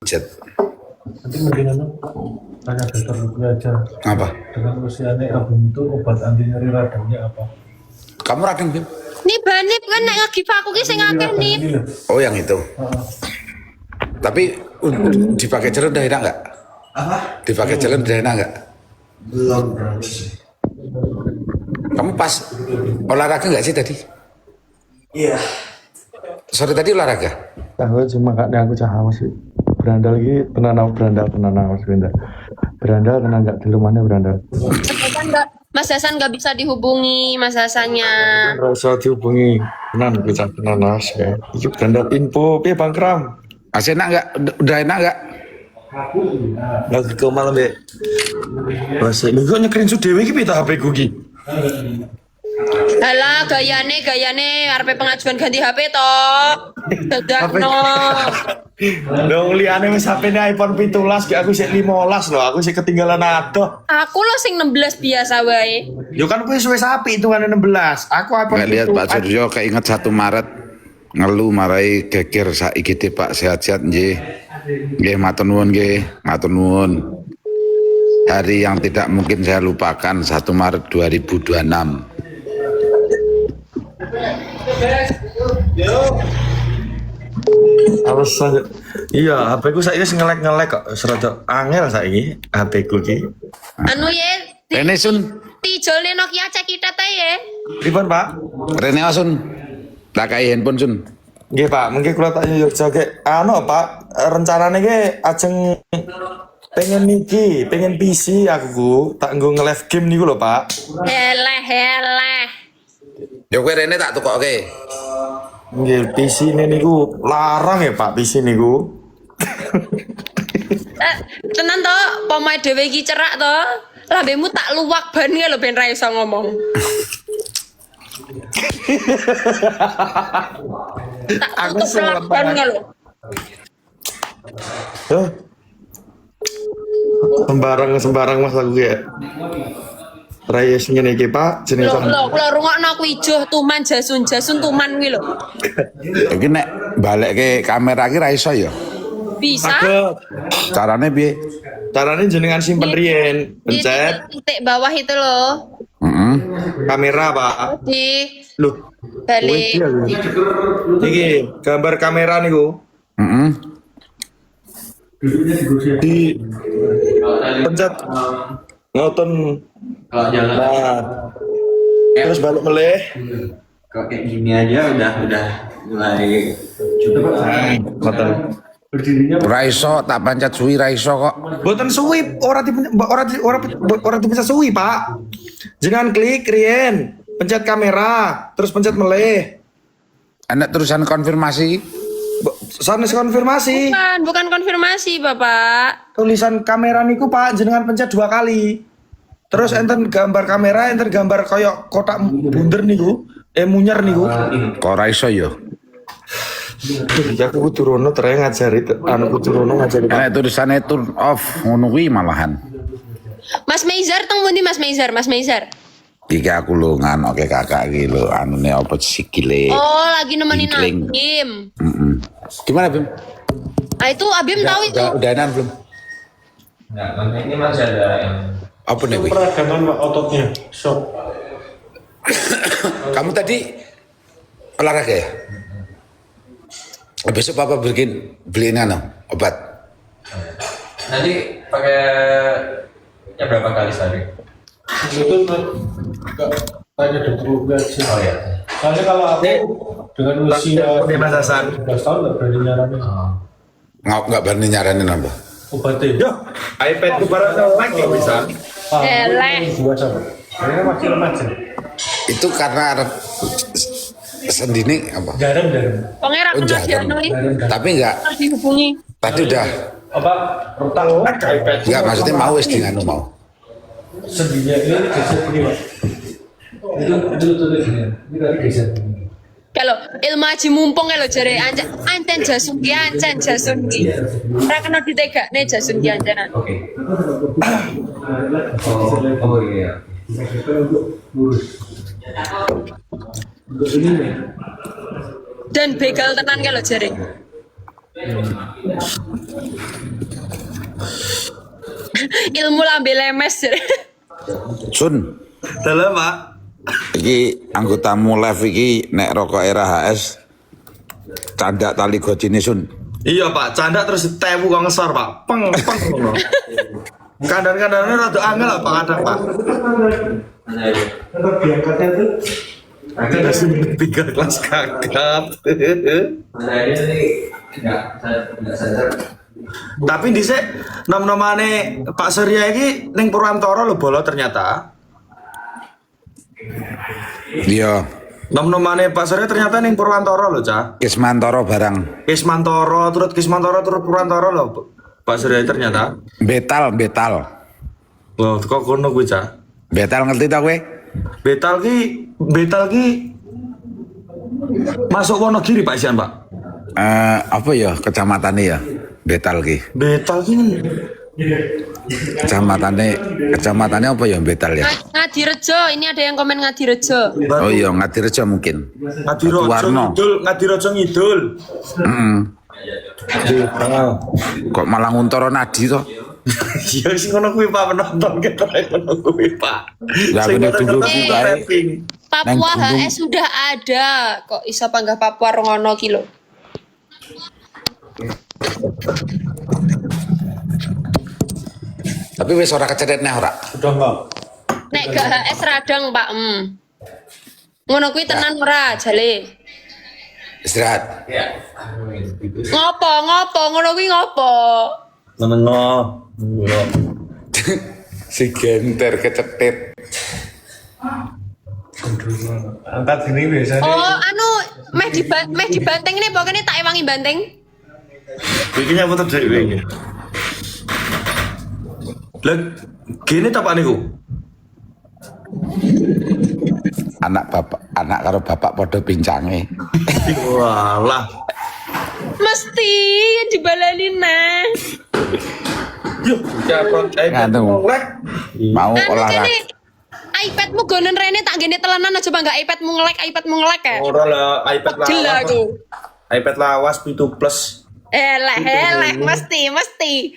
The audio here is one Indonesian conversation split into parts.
Jet. Nanti mendingan tanya dokter dulu aja. Apa? Dengan usianya abim itu obat anti nyeri radangnya apa? Kamu radang, Bim? Nih banip kan nek ngagif aku ki sing akeh nih. Oh, yang itu. Tapi dipakai jalan udah enak nggak? Apa? Dipakai jalan udah enak nggak? Belum berani sih. Kamu pas olahraga nggak sih tadi? Iya. Sore tadi olahraga? Aku cuma kadang aku cahawa sih. Berandal lagi tenan Mas Winda. Berandal kena nggak di rumahnya berandal. Mas Hasan nggak bisa dihubungi Mas Hasannya. Rasa dihubungi tenan bisa tenan Mas ya. Itu berandal info piye Bang Kram? Masih enak nggak? Udah enak nggak? Lagi ke malam ya. Bahasa lu kok nyekerin su dhewe iki piye ta HP ku ki? Halah gayane arepe pengajuan ganti HP to. Dadakno. Dong liane wis HP-ne iPhone 17 ki aku sik 15 loh, aku sik ketinggalan adoh. Aku lo sing 16 biasa wae. Yo kan wis api itu kan 16. Aku iPhone Nggak lihat Pak Suryo keinget 1 Maret ngeluh marai geger saiki te Pak sehat-sehat nggih. Nggih matur nuwun nggih, matur nuwun. Hari yang tidak mungkin saya lupakan 1 Maret 2026. Alasan iya HP ku saiki wis ngelek kok serada angel saiki HP ku ki. Anu ye. Rene Sun, Tijolne Nokia cek kita ta ye. Pripun Pak? Rene Sun. Tak kai handphone Sun. Nggih Pak, mungkin kula tak Yogya ge anu Pak, rencanane ge ajeng pengen PC aku tak nggo nge-live game niku lho Pak. Heleh. Yo kowe Rene tak tukokke. Nggih, PC niku larang ya Pak, PC niku. Tenan to, pemae dhewe iki cerak to. Lambemu tak luwak ban lho ben ra iso ngomong. Tak Aku tutup selamat ban banget. lho. Tuh. Sembarang Mas aku ya. Raya sing ngene iki Pak, jenenge Lho, rungokno aku ijo tuman jasun tuman kuwi lho. Iki nek balekke kamera iki ra iso ya. Bisa? Carane piye? Caranya jenengan simpen riyen, Di pencet titik bawah itu loh. Heeh. kamera Pak. Di Loh, balik. iki gambar kamera niku. Heeh. Di pencet ngoten. Kalau jalan Nah, terus balik meleh. kalau kayak gini aja udah mulai cukup. Ngoten. Ra iso tak pancet suwi ra iso kok. Boten suwi, ora bisa suwi, Pak. Jangan klik riyen, pencet kamera, terus pencet meleh. Enak tulisan konfirmasi. Sanes konfirmasi. Bukan konfirmasi, Bapak. Tulisan kamera niku Pak, jenengan pencet 2 kali. Terus enten gambar kamera, enten gambar koyok kotak bunder niku, munyer niku. Kok ra iso ya? Ya aku turono terus ngajari anu turono ngajari. Enak tulisannya turn off ngono kuwi malahan. Mas Meizar teng pundi Mas Meizar? Iki aku lho nganoke kakak iki lho anune apa sikile. Oh, lagi nemenin Inkling. Abim. Heeh. Gimana Bim? Ah itu Abim tahu itu. Udah enak belum? Nah, nanti ini masih ada yang Apa nih? Wi? Peradangan ototnya, shock. Kamu tadi olahraga ya? Besok papa beliin anu obat. nanti pakai ya berapa kali sehari? Itu tanya dokter juga sih. Oh ya. Soalnya kalau aku dengan usia Pembebasan. 17 tahun nggak berani nyaranin Nggak berani nyaranin apa? obatnya. Yo, iPad ku barang lagi bisa. Eleh. Dua sama. Ini masih remaja. Itu karena sendiri apa? Garam. Pengera Oh, kena jangan. dianui. Tapi enggak, Harus dihubungi. tadi udah Apa? Rutang. iPad. enggak maksudnya mau wis di nganu mau. Sendinya ini geser ini Pak. Itu ini. Ini tadi geser. Kalau ilmu aji mumpung kalau jare anten jasun ki ancen jasun ki. Ora kena ditegakne jasun ki ancenan. Oke. Oh iya. Untuk ini nih. Dan begal tenan kalau jare. Ilmu lambe lemes jare. Sun, Dalam Pak. iki anggotamu live iki nek rokok era HS candak tali gojine Sun. Iya Pak, canda terus tewu kok ngesor Pak. Peng peng ngono. Kadang-kadang rada angel lah Pak kadang Pak. Ada sih tiga kelas kakap. Nah ini tadi nggak sadar. Tapi dhisik nom-nomane Pak Surya iki ning Purwantara lho bolo ternyata. Iya, Nom-nomane Pak Surya ternyata ning Purwantara lho, Cah. Kismantoro barang. Kismantara turut Purwantara lho Pak Surya ternyata. Betal. Loh, kok kono kuwi, Cah? Betal ngerti ta kowe? Betal ki masuk Wonogiri Pak Sian, Pak. Apa ya kecamatannya ya? Betal ki. Betal ki Kecamatannya apa ya Betal ya? Ngadirejo, ini ada yang komen Ngadirejo. Oh iya, Ngadirejo mungkin. Warno. Ngadirojo Ngidul. Kok malah nguntoro nadi toh? Iya sing ngono kuwi Pak penonton kita ngono kuwi Pak. Ya, Sing bener, ngono dulur-dulur kuwi bae. rapping. Papua Neng Gunung. HS sudah ada. Kok iso panggah Papua rongono ki lho. Tapi wis ora kecedet neh ora. Udah enggak? Nek gak HS radang, Pak. Ngono kuwi tenan ora jale. Istirahat. Ngopo? Ngono kuwi ngopo? Menengo. Si genter kecetet. Angkat sini biasanya. Oh, anu meh dibanteng ini pokoknya tak ewangi banteng. Bikinnya putar dhewe iki. Lah, gini tak Pak niku. Anak karo bapak podo pincange. Walah. Mesti dibalani nah. Yuk, capot Nganu. Mau Anu olahraga. kene iPadmu gonen rene tak gene telenan aja bangga iPadmu ngelek ya. Ora lah iPad lawas. Gila aku. iPad lawas 7 plus. Eleh, mesti.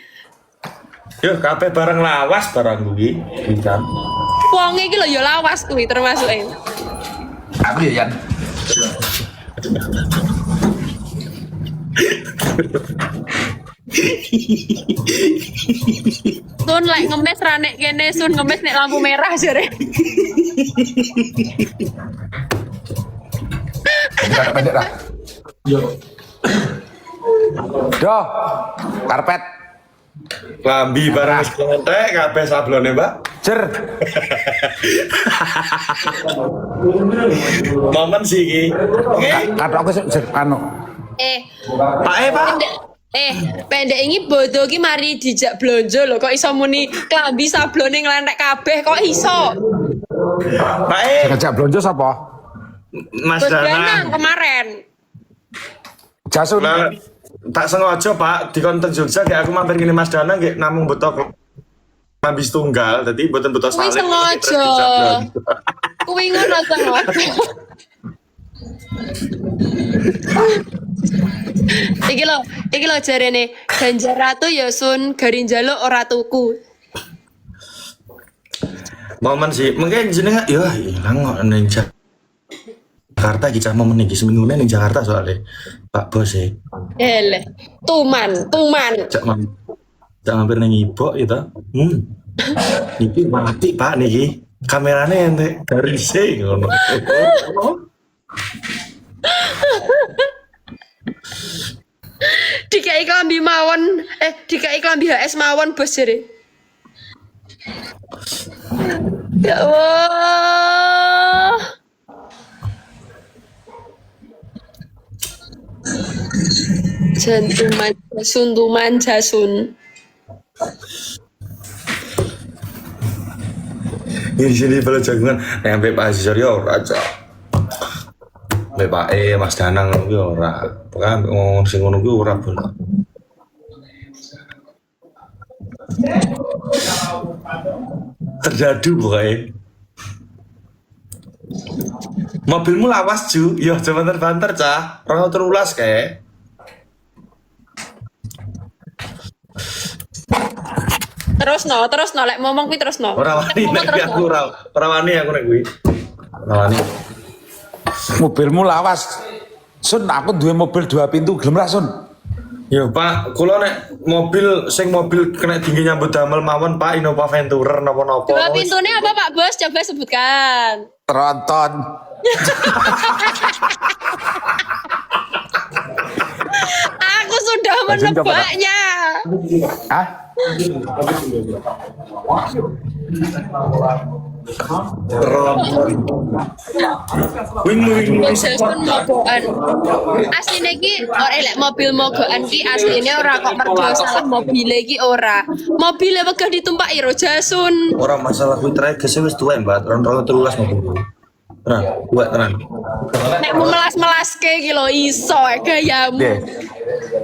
Yuk, kabeh barang lawas barang kuwi. Pincan. Wong iki lho ya lawas kuwi termasuk Aku ya Yan. Sun lek ngemes ra nek kene Sun ngemes nek lampu merah jare. Pendek lah. Yo. Doh. Karpet. Lambi barang wis entek kabeh sablone, Mbak. Jer. Momen sih iki. Kata aku sih jer anu. Pak. Pendek ini bodoh ki mari dijak blonjo lho kok iso muni klambi sablone nglentek kabeh kok iso. Pak Ngejak blonjo sapa? Mas Danang Danang. kemarin. Jasun. Nah, tak sengaja Pak di konten Jogja kayak aku mampir gini Mas Danang kayak namung betok habis tunggal jadi boten betok Kuwi saleh. sengaja. Kuwi ngono sengaja. Iki lho jarene Ganjar Ratu ya Sun garing njaluk ora tuku. Momen sih mungkin jenenge ya ilang kok ning Jakarta iki cah momen iki seminggu ning Jakarta soalnya Pak Bos e. Eleh, tuman. Cak mampir ning Ibo itu. Niki mati Pak niki. Kamerane ente dari sing ngono. Dikai klambi mawon, dikai klambi HS mawon bos jere. Ya Allah. Tuman jasun. Di sini pada jagungan sampai Pak Haji Suryo ora aja. Sampai Pak Mas Danang kuwi ora. Pokoke ngomong sing ngono kuwi ora bola. Terjadi pokoknya. Mobilmu lawas Ju, yo banter-banter cah. 213 kae. terus no lek ngomong kuwi terus no. Ora wani nek aku ora wani aku nek kuwi. Ora wani. Mobilmu lawas. Sun, aku duwe mobil 2 pintu, gelem ra Sun? Ya Pak, kula nek mobil kena tinggi nyambut damel mawon Pak Innova Venturer napa-napa. 2 pintunya apa Pak Bos? Coba sebutkan. Tronton. Aku sudah menebaknya. Hah? Wing. Jason mogokan. Asline iki ora lek mobil mogokan ki asline ora kok mergo salah mobil iki ora. Mobile wegah ditumpaki ro Jason. Ora masalah kuwi trek wis tuwek Mbak, 2013 mobil. Tenan, tuwek tenan. Nek mau melas-melaske iki lho iso gayamu. Nggih.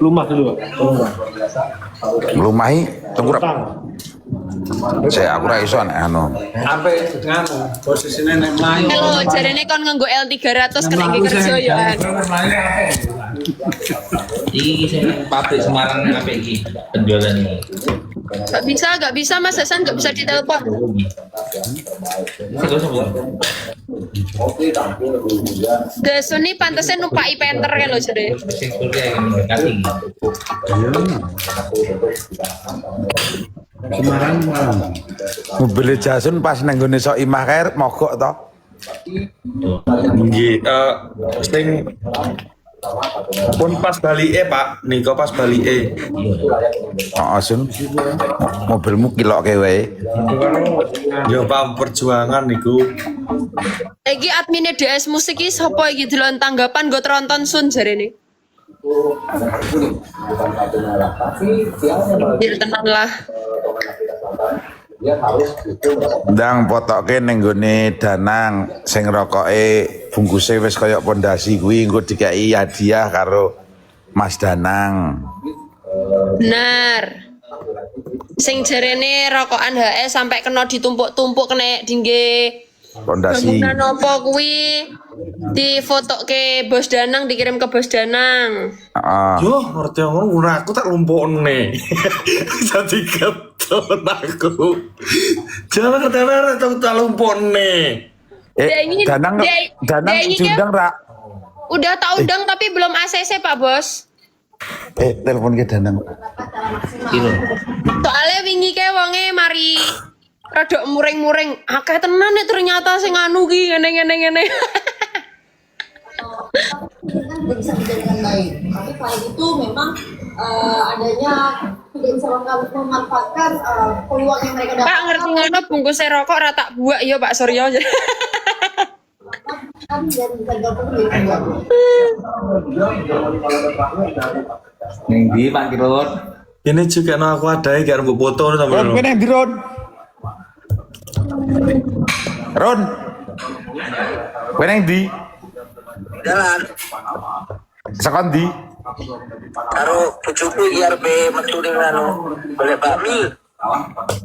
Lumah dulu. Nglumahi tengkurap. Saya aku ra iso nek anu. Sampai nganu posisine nek mlayu. Halo, jarene kon nganggo L300 kena iki kerja ya. Iki sing pabrik Semarang apa iki penjualannya? Gak bisa Mas Hasan, gak bisa ditelepon. Jason ini pantasnya numpai penter kan lo jere. Sing kuliah yang mendekati. Semarang. Mobil Jason pas nang gone sok imah kae mogok to. Nggih, sing pun pas balike Pak, nika pas balike. Heeh Sun. Mobilmu kiloke wae. Ya Pak perjuangan niku. Iki adminnya DS Musik iki sapa iki delon tanggapan go tronton Sun jarene. Dir tenang lah. Ndang potoke ning gone Danang sing rokoke bungkuse wis kaya pondasi kuwi engko dikai hadiah karo Mas Danang. Benar. Sing jarene rokokan HS sampai kena ditumpuk-tumpuk kena dingge Pondasi. bangunan apa kuwi difotoke Bos Danang dikirim ke Bos Danang. Heeh. Yo, ngerti ngono aku tak lumpukne. Jadi keton aku. Jangan ketara tak lumpukne. Danang dia ingin diundang ra? Udah tak undang tapi belum ACC Pak Bos. Telepon ke Danang. Soalnya wingi ke wonge mari rada muring-muring. Akeh tenan nek ternyata sing anu ki ngene-ngene. Kan bisa dijadikan baik. Tapi selain itu memang adanya tidak bisa memanfaatkan peluang yang mereka Pak dapatkan. ngerti ngono bungkusnya rokok ra tak buak ya Pak Suryo. Kan dan bisa dilakukan lebih baik. Ning ndi Pak Kirun? Ini juga no aku ada ya mbok foto Ron, sama kowe nang ndi Ron? Ron. Kowe nang ndi? Jalan Sakon ndi? karo bojoku iki arep metu ning anu golek bakmi.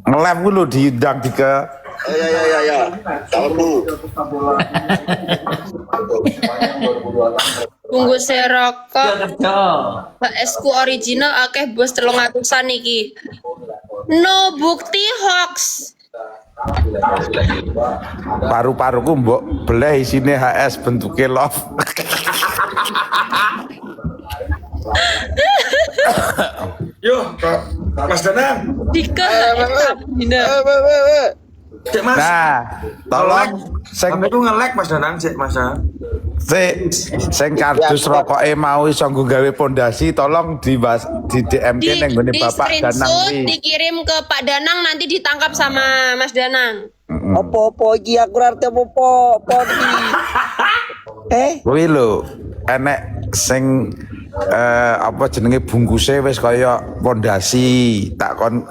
Ngelem ku lho diundang dike. Ya. Tahu. Bungkusnya rokok Kerja. HS ku original akeh bos 300-an iki. No bukti hoax. Paru-paruku mbok beleh isine HS bentuke love. Yo, Mas Danang. Dike Dina. Cek Mas. Nah, tolong sing Aku tuh nge-lag Mas Danang, cek Mas. sing kardus rokoke mau iso nggo gawe pondasi tolong di DM ke nang gone Di Bapak Danang screenshot iki. dikirim ke Pak Danang nanti ditangkap sama Mas Danang. Apa-apa iki aku ora ngerti apa-apa. Kuwi lho, enek sing apa jenenge bungkuse wis kaya pondasi, takon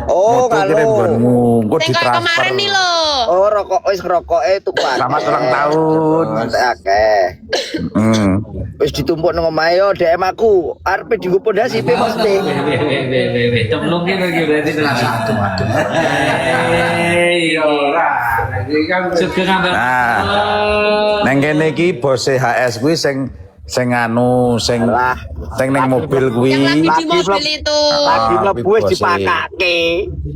Oh, foto kalau. kirim nggonmu, engko Sing kayak ditransfer. kemarin nih loh. Oh, rokoke tuku akeh. Selamat ulang tahun. Mantek akeh. Hmm. Wis ditumpuk nang omahe yo DM aku. Arepe dienggo pondasi pe mesti. Cemplung ki lagi berarti tenan. Ora. Iki kan sugeng ambek. Nah, neng kene iki bose HS kuwi sing Sing anu sing ning mobil kuwi. Yang lagi di Lagi mobil belum- itu. Lagi Ah, mlebu wis bose. dipakake.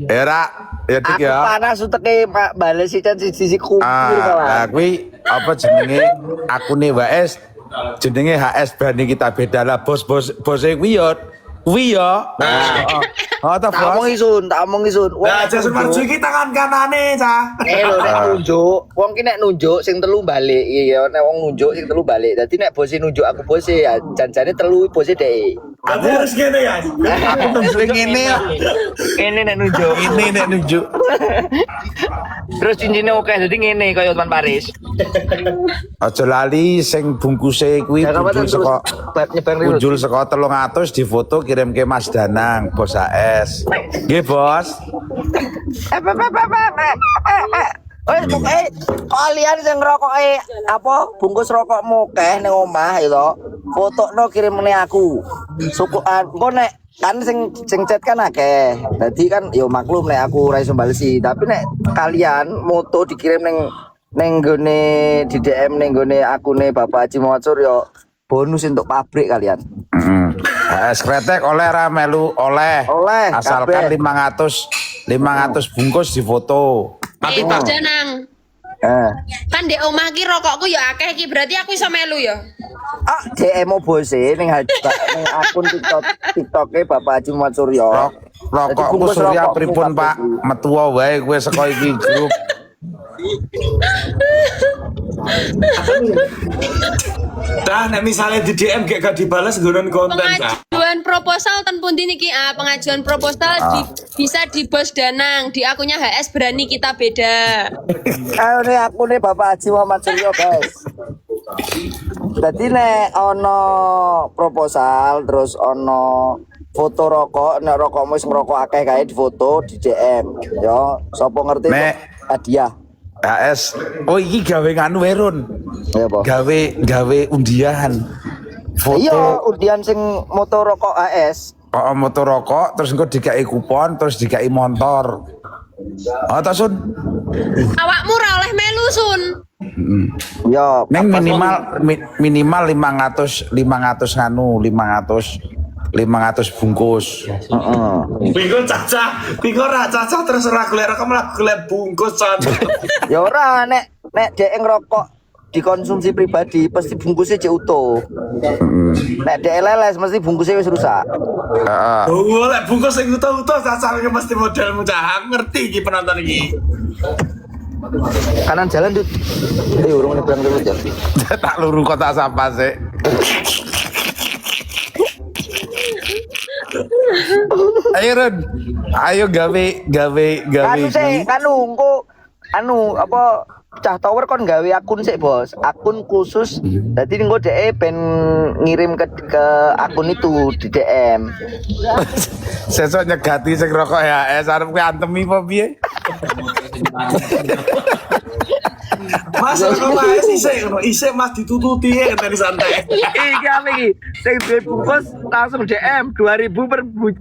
Era ya dik Aku ya. panas uteke Pak bales sisi kumpul Nah, malah. kuwi apa jenenge akune WS jenenge HS Bani Kita Beda lah bos-bos bose kuwi ya. Oh, ta Tak bos. omongi sun. Nah, Jason Marzuki tangan kanane, Cah. Lho nek nunjuk, wong ki nek nunjuk sing telu balik. Iya, nek wong nunjuk sing telu balik. Dadi nek bose nunjuk aku bose ya janjane telu bose dhek. Aku harus gini ya. Sing ngene ya. Ini nek nunjuk. Ini nek nunjuk. Terus cincinnya oke, jadi ngene kaya Otman Paris. Aja lali sing bungkuse kuwi Ya, kapan kunjul terus saka nyebar riwut. kunjul saka 300 difoto kirim ke Mas Danang, Bos AS. Nggih, Bos. Kalian sing ngerokoke apa bungkus rokokmu keh ning omah ya to. Fotokno kirimne aku. Sukuan engko nek kan sing chat kan akeh. Dadi kan yo maklum nek aku ora iso balesi, tapi nek kalian moto dikirim ning nggone di DM ning nggone akune Bapak Haji Muhammad Suryo bonus untuk pabrik kalian. AS Kretek oleh ra melu oleh. Oleh, Asalkan kabeh. 500 bungkus difoto. Bos Danang. Kan di omah ki rokokku ya akeh ki berarti aku iso melu ya. DM bose ning akun TikTok-e Bapak Haji Muhammad Suryo. Jadi Rokokku bungkus Surya rokokmu pripun, kabeh. Pak? Metuwa wae kowe saka iki grup. Dah, nek misalnya di DM gak dibales nggonon konten, Cah. Pengajuan proposal ten pundi niki pengajuan proposal bisa di Bos Danang di akunnya HS Berani Kita Beda. Ini akune Bapak Haji Muhammad Suryo guys. Jadi nek ono proposal terus ono foto rokok, nek rokokmu sing ngerokok akeh kae di foto di DM. Yo, sapa ngerti Nek. kok hadiah. AS. Oh, iki gawe nganu Werun. Ya apa? Gawe undian. Iya, Foto undian sing moto rokok AS. motor rokok terus engko dikai kupon terus dikai motor. Oh, ta Sun. Awakmu ra oleh melu Sun. Ya, Neng minimal 500 nganu 500 bungkus. heeh. Bingung Caca, bingung ra Caca terserah golek rekam lah golek bungkus Caca. Ya ora nek dhek ngerokok dikonsumsi pribadi pasti bungkusnya cek utuh. Nek dhek leles mesti bungkusnya wis rusak. Heeh. Oh, lek bungkus sing utuh-utuh Caca iki mesti modelmu Cah. Ngerti iki penonton iki. Kanan jalan tuh. Urung nyebrang terus jalan. Tak luru kota sampah sih. Ayo Ron, ayo gawe Kanu sih, iki. anu apa Cah Tower kon gawe akun sih bos, akun khusus. Jadi nih gue ben ngirim ke akun itu di DM. Sesuk nyegati sing rokok ya, arep kowe antemi apa piye? Mas kok wae isih Mas ditututi ya tadi santai. Iki apa iki? Sing duwe bungkus langsung DM 2000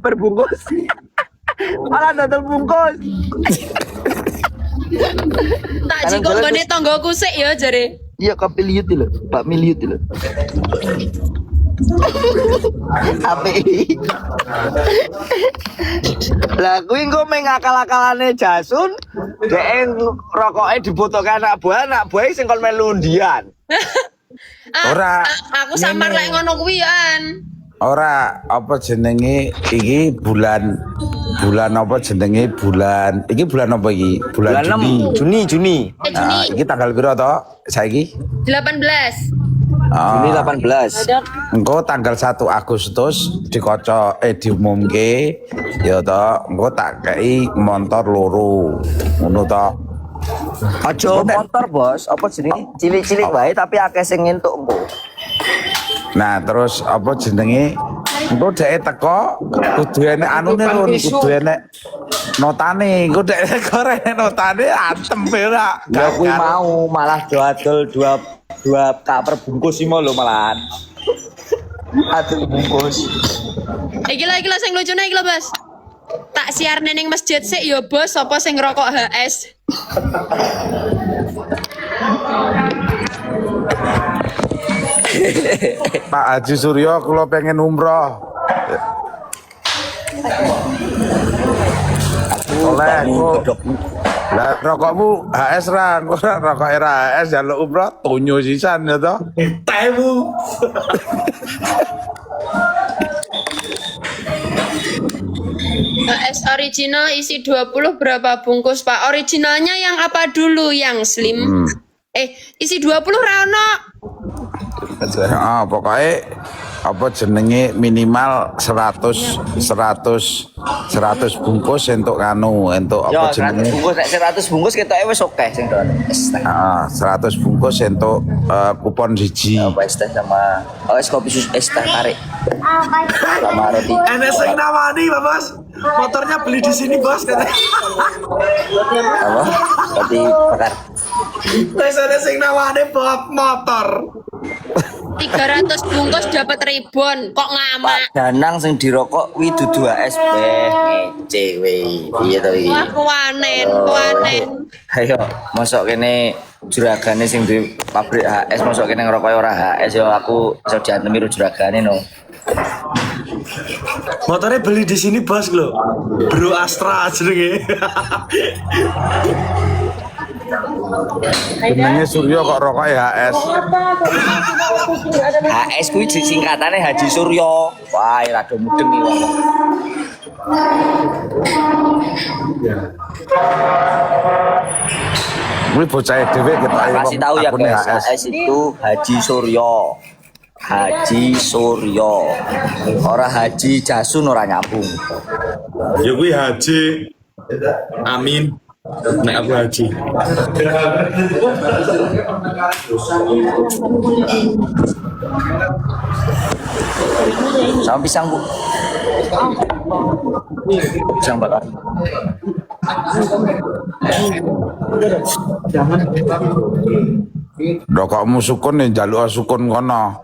per bungkus. Malah dodol bungkus. Tak jiko nggone tanggoku sik ya jare. Iya kapiliut lho, Pak Miliut lho. Api. Lah kuwi engko meng akal-akalane Jasun, dhek rokoke dibotoke anak buah sing kon melu undian. Ora. Aku samar lek ngono kuwi ya an. Ora apa jenenge iki bulan apa jenenge bulan iki bulan apa iki? Bulan Juni. Juni. Nah, iki tanggal piro to? Saiki? 18. Juni 18. Engko tanggal 1 Agustus diumumke ya to, engko tak kei motor loro. Ngono to. Aja motor, Bos. Apa jenenge? Cilik-cilik wae tapi akeh sing entuk engko. Nah, terus apa jenenge? Engko dhek teko kudu enek anune Ron, kudu enek notane. Engko dhek teko enek notane antem ora. Ya kuwi mau malah dodol dua tak perbungkus sih mau lho malahan. Aduh bungkus. Iki lah sing lucune iki lho, Bos. Tak siarne ning masjid sik ya, Bos, sapa sing ngerokok HS. Pak Haji Suryo kalau pengen umroh. Oleh kok. Lah rokokmu HS ra, rokok era HS jaluk umroh tonyo sisan ya toh. Temu. Es original isi 20 berapa bungkus Pak? Originalnya yang apa dulu? Yang slim? Isi 20 Rano. Pokoknya apa jenenge minimal 100 bungkus untuk untuk Yo, apa 100 jenenge bungkus, nek 100 bungkus ketoke wis oke sing dono. 100 bungkus untuk kupon siji. Apa es teh sama es kopi es teh tarik. Sama roti. Enes sing nawani, Pak Bos. Motornya beli di sini, Bos, katanya. Apa? Roti bakar. Wes ada sing nawani bawa motor. 300 bungkus dapat ribuan. Kok ngamak? Pak Danang sing dirokok wi dudu ASB ngece wi. Piye to iki? Wah, kuanen. Ayo, mosok kene juragane sing duwe pabrik HS mosok kene ngerokoki ora HS yo aku iso diantemi ro juragane no. Motornya beli di sini, Bos, lho. Bro Astra jenenge. Jenenge Suryo kok rokoknya HS. HS kuwi singkatane Haji Suryo. Wah, rada mudeng iki wong. Kuwi bocah dhewe kita Kasih tahu ya guys, HS itu Haji Suryo. Haji Suryo. Ora Haji Jasun ora nyambung. Ya kuwi Haji. Amin. Nek aku Haji. Sama pisang, Bu. Pisang bakar. Rokokmu sukun nih jaluk sukun kono.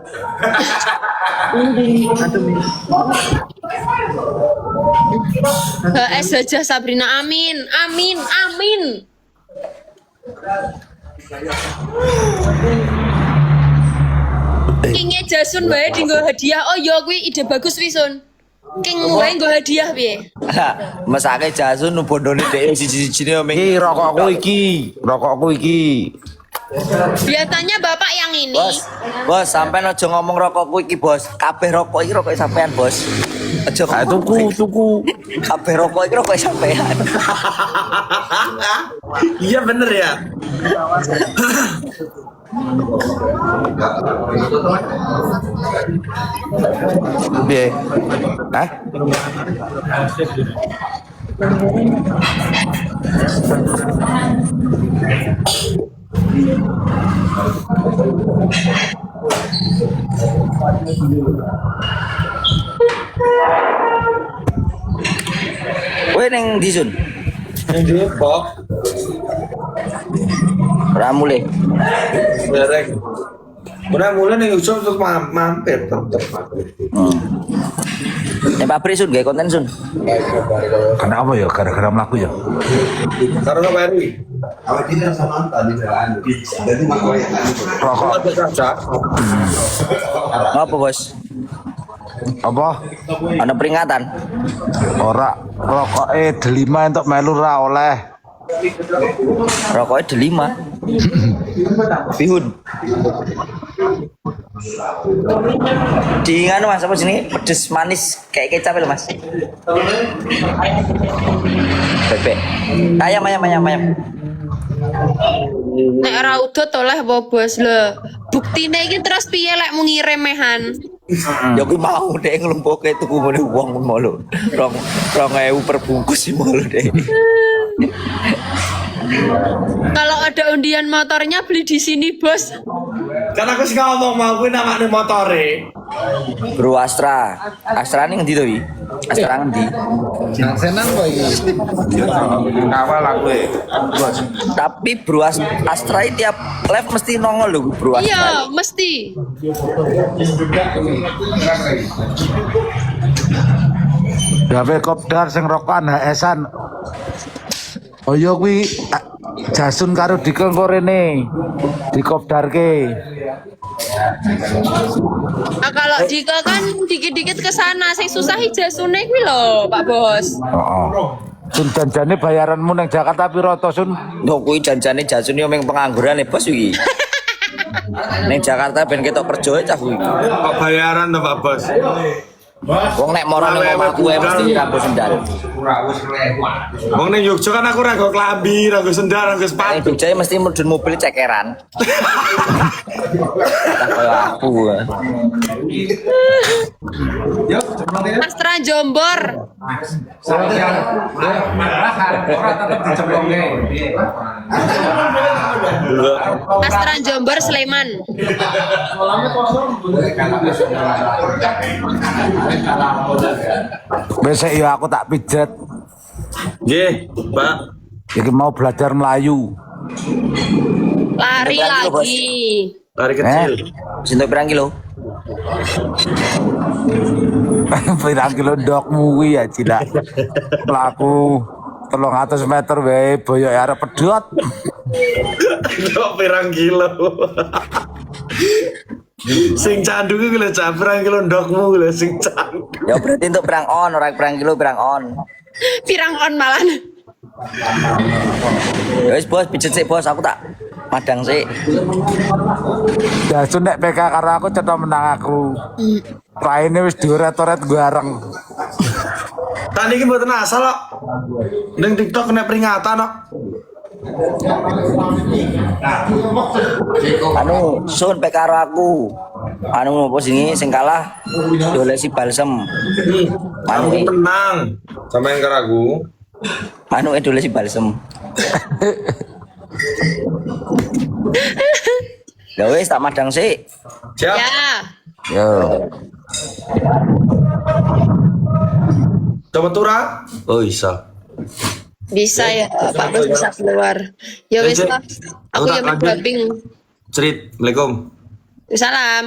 HS saja Sabrina, amin. Kingnya Jasun bae dinggo hadiah. Oh iya kuwi ide bagus wi Sun. King wae nggo hadiah piye? Mesake Jasun bondone dhek siji-sijine omeng. Iki rokokku iki. Biasanya Bapak yang ini. Bos, sampean aja ngomong rokokku iki, Bos. Kabeh rokok iki rokok sampean, Bos. Aja tuku. Kabeh rokok iki rokok sampean. Iya bener ya. Piye? Hah? Kowe ning ndi, Sun? Yang di Depok. Ora mulih. Derek. Udah mulai nih Yusuf untuk mampir tetep. Pabrik Sun, gawe konten Sun. Kenapa ya? Gara-gara mlaku ya. Karo Peri. Rokok Ada kaca. Apa, Bos? apa? Ana peringatan. Ora rokoke delima entuk melu ra oleh. Rokoknya delima. Bihun. Di nganu Mas apa sini pedes manis kayak kecap itu Mas. Bebek. Ayam. Nek ora udut oleh apa bos lho. Buktine iki terus piye lek mu ngiremehan? Ya kuwi mau dek nglumpuke tuku ngene wong ngono lho. 2.000 per bungkus sih mau dek. Kalau ada undian motornya beli di sini bos. Kan aku sih ngomong mau kuwi namane motore. Bro Astra. Astra ning ndi to iki? Astra ngendi? Nang senang kok iki. Kawal aku Tapi Bro Astra ini tiap live mesti nongol lho Bro Astra. Iya, mesti. gawe kopdar sing rokokan HS-an. Oh iya kuwi Jasun karo Dikon kok rene. Dikopdarke. Nah, kalau Dika kan dikit-dikit ke sana, sing susah Jasune kuwi lho, Pak Bos. Heeh. Sun janjane bayaranmu nang Jakarta piro to, Sun? Nduk kuwi janjane Jasun yo meng pengangguran bos iki. Ning Jakarta ben ketok kerja cah kuwi. Kok bayaran to Pak Bos? Wong nek moro ning omahku mesti rambut sendal. Wong ning Yogyo kan aku rago klambi, rago sendal, rago Ning sepatu. Jogja mesti mudhun mobil cekeran. Tak kaya aku. Astra Jombor. Astra Jombor Sleman. Besok ya aku tak pijet. Nggih, Pak. Iki mau belajar Melayu. Lari lagi. Lari kecil. Sinto pirang kilo? Pirang kilo ndokmu kuwi ya, Cila. Mlaku 300 meter wae boyok arep pedhot. Kok pirang kilo? Sing candu ku lho cak pirang kilo ndokmu lho sing candu. Ya berarti untuk pirang on, ora pirang kilo pirang on. Pirang on malan. Ya wis bos, pijet sik bos, aku tak madang sik. Jasun nek PK karo aku cetha menang aku. Raine wis dioret-oret gareng. Tadi iki mboten asal kok. Ning TikTok kena peringatan kok. Anu, sun pek karo aku. Anu apa sing kalah dolesi balsem. Anu Aku tenang. Sampeyan karo aku. anu dolesi balsem. Ya wis tak madang sik. Siap. Ya. Yo. Coba tura. Oh, bisa. Bisa ya, Pak Bos bisa keluar. Ya wis lah. Aku tak yang lanjut. mapping. Cerit. Assalamualaikum. Salam.